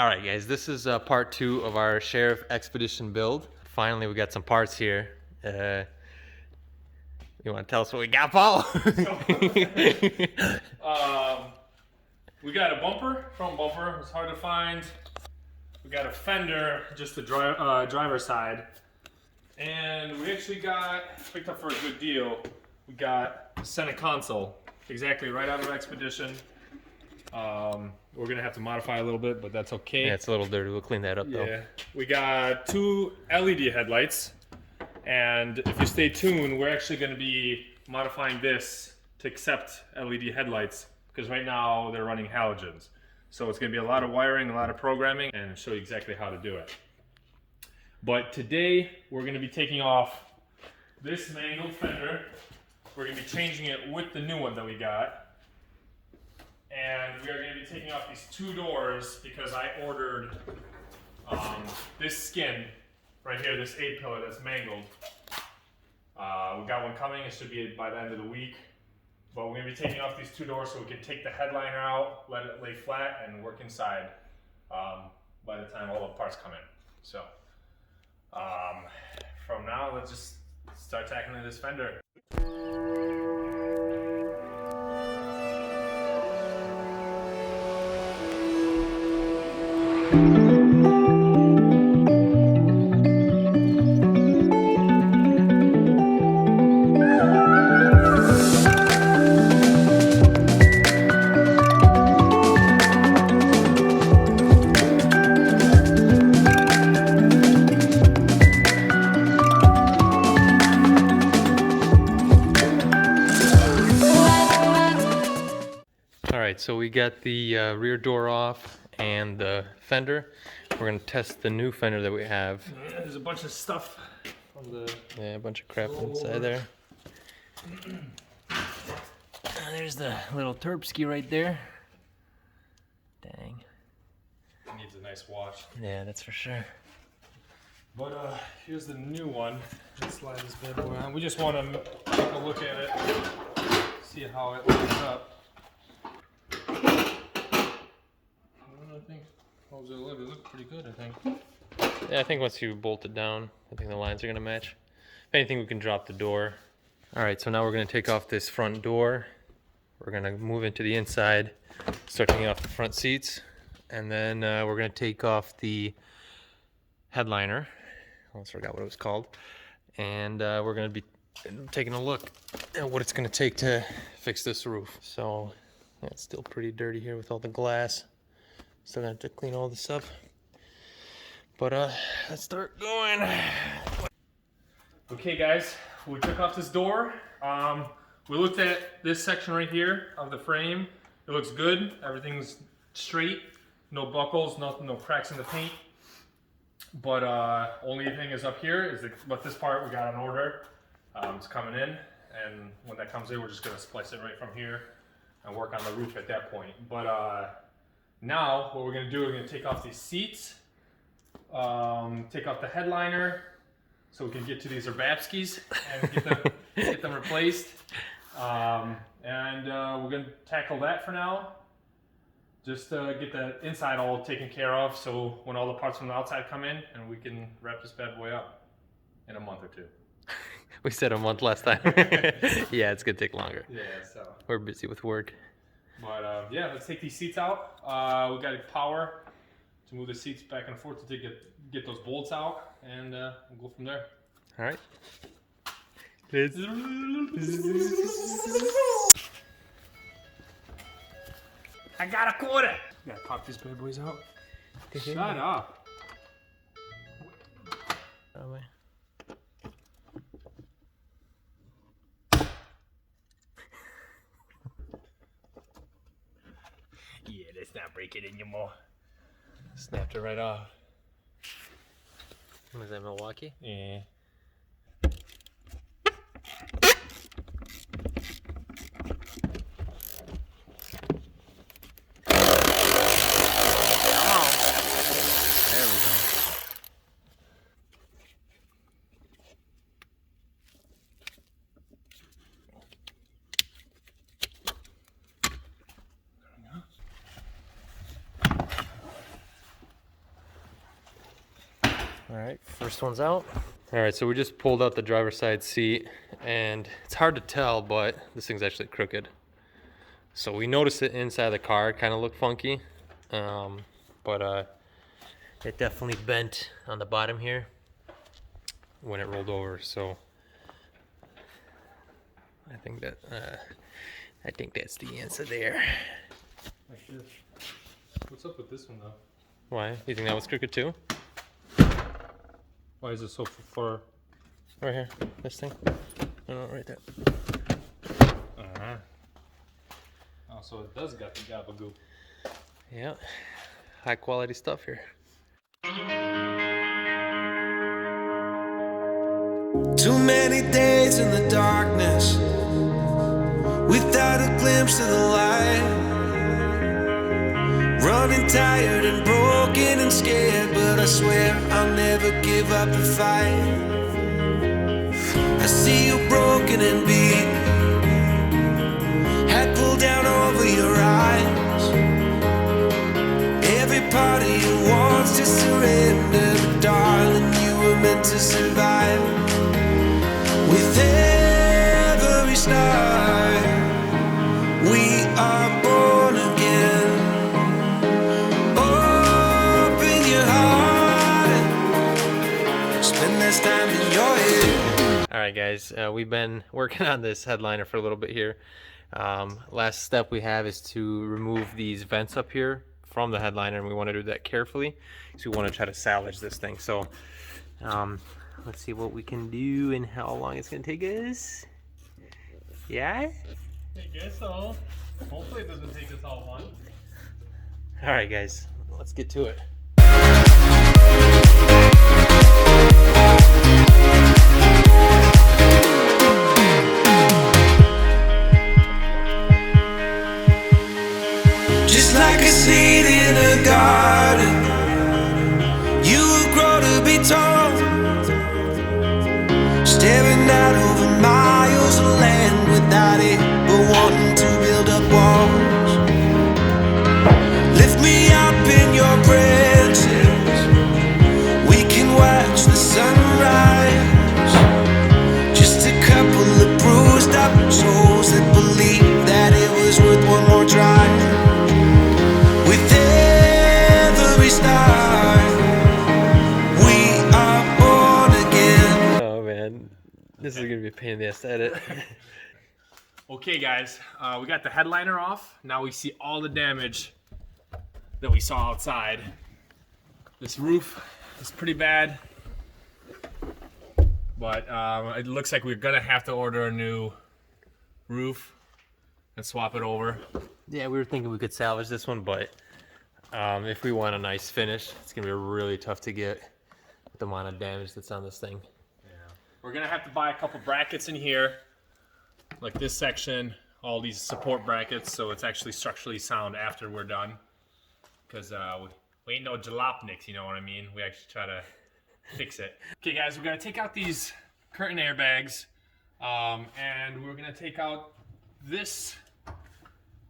All right, guys, this is part 2 of our Sheriff Expedition build. Finally, we got some parts here. You want to tell us what we got, Paul? We got a bumper, front bumper. It's hard to find. We got a fender, just the driver's side. And we actually picked up for a good deal. We got a center console, exactly right out of Expedition. We're gonna have to modify a little bit, but that's okay. Yeah, it's a little dirty. We'll clean that up, though. Yeah. We got 2 LED headlights. And if you stay tuned, we're actually gonna be modifying this to accept LED headlights, because right now they're running halogens. So it's gonna be a lot of wiring, a lot of programming, and show you exactly how to do it. But today, we're gonna be taking off this mangled fender. We're gonna be changing it with the new one that we got. And we are gonna be taking off these 2 doors because I ordered this skin right here, this A-pillar that's mangled. We got one coming, it should be by the end of the week. But we're gonna be taking off these 2 doors so we can take the headliner out, let it lay flat, and work inside by the time all the parts come in. So, from now, let's just start tackling this fender. Alright, so we got the rear door off and the fender. We're going to test the new fender that we have. Yeah, there's a bunch of stuff on the... Yeah, a bunch of crap inside there. There's the little Terpsky right there. Dang. It needs a nice wash. Yeah, that's for sure. But here's the new one. Let's slide this bad boy on. We just want to take a look at it, see how it lines up. I think, how does it look? It looks pretty good, I think. Yeah, I think once you bolt it down, I think the lines are going to match. If anything, we can drop the door. Alright, so now we're going to take off this front door. We're going to move into the inside, start taking off the front seats, and then we're going to take off the headliner. I almost forgot what it was called. And we're going to be taking a look at what it's going to take to fix this roof. So, yeah, it's still pretty dirty here with all the glass. Still gonna have to clean all this up. But let's start going. Okay guys, we took off this door. We looked at this section right here of the frame. It looks good. Everything's straight. No buckles, no cracks in the paint. But only thing is up here is but this part we got on order. It's coming in, and when that comes in, we're just gonna splice it right from here and work on the roof at that point. But now, what we're going to do, we're going to take off these seats, take off the headliner, so we can get to these Urbabskis and get them replaced. And we're going to tackle that for now. Just get the inside all taken care of, so when all the parts from the outside come in, and we can wrap this bad boy up in a month or 2. We said a month last time. Yeah, it's going to take longer. Yeah, so. We're busy with work. But yeah, let's take these seats out. We got power to move the seats back and forth to get those bolts out, and we'll go from there. All right. I got a quarter. Gotta pop these bad boys out. Shut up. Yeah, let's not break it anymore. Snapped it right off. Was that Milwaukee? Yeah. There we go. right, first one's out. All right, so we just pulled out the driver's side seat, and it's hard to tell, but this thing's actually crooked. So we noticed it inside the car, it kind of looked funky, but it definitely bent on the bottom here when it rolled over. So I think that's the answer there. What's up with this one though? Why? You think that was crooked too? Why is it so far? Right here, this thing. No, right there. Uh-huh. Oh, so it does got the gabagool. Yeah, high quality stuff here. Too many days in the darkness without a glimpse of the light. Running tired and broken and scared, but I swear I'll never give up the fight. I see you broken and beat, head pulled down over your eyes. Every part of you wants to surrender, but darling, you were meant to survive. With every start, we are born again. Open your heart, spend less time in your head. All right, guys, we've been working on this headliner for a little bit here. Last step we have is to remove these vents up here from the headliner, and we want to do that carefully because we want to try to salvage this thing. So let's see what we can do and how long it's gonna take us. Yeah? I guess so. Hopefully it doesn't take us all one. All right, guys, let's get to it. Just like a seed in a garden, you will grow to be tall, staring out over miles of land without it, but wanting to build up walls. Lift me up in your branches, we can watch the sunrise. Just a couple of bruised up souls that believe that it was worth one more try. With every star, we are born again. Oh man, this is gonna be a pain in the ass to edit. Okay, guys, we got the headliner off. Now we see all the damage that we saw outside. This roof is pretty bad, but it looks like we're gonna have to order a new roof and swap it over. Yeah, we were thinking we could salvage this one, but if we want a nice finish, it's gonna be really tough to get with the amount of damage that's on this thing. We're gonna have to buy a couple brackets in here, like this section, all these support brackets, so it's actually structurally sound after we're done. Because we ain't no jalopniks, you know what I mean? We actually try to fix it. Okay, guys, we're gonna take out these curtain airbags, and we're gonna take out this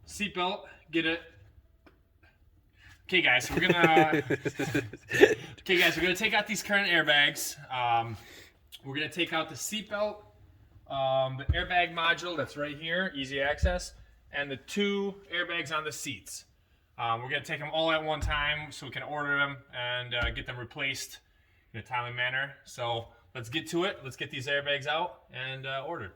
seatbelt. Get it? Okay, guys, we're gonna. Okay, guys, we're gonna take out these current airbags. We're gonna take out the seatbelt, the airbag module that's right here, easy access, and the two airbags on the seats. We're gonna take them all at one time so we can order them and get them replaced in a timely manner. So let's get to it. Let's get these airbags out and ordered.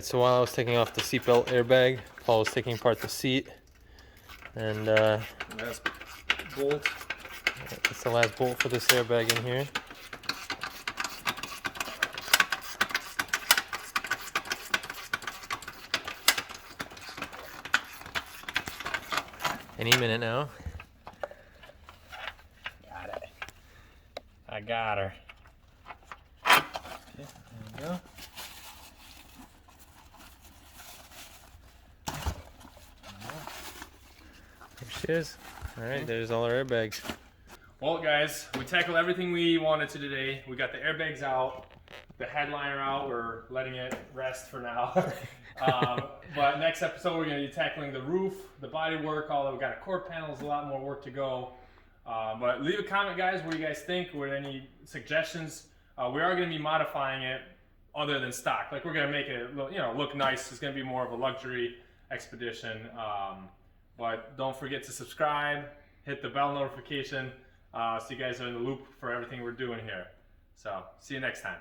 Alright, so while I was taking off the seatbelt airbag, Paul was taking apart the seat. And Last bolt. that's the last bolt for this airbag in here. Any minute now. Got it. I got her. Okay, there we go. There she is. Alright, there's all our airbags. Well, guys, we tackled everything we wanted to today. We got the airbags out, the headliner out. We're letting it rest for now. But next episode, we're going to be tackling the roof, the body work, although we got a core panel, there's a lot more work to go. But leave a comment, guys, what do you guys think? What any suggestions? We are going to be modifying it other than stock. Like, we're going to make it look nice. It's going to be more of a luxury expedition. But don't forget to subscribe, hit the bell notification, so you guys are in the loop for everything we're doing here. So, see you next time.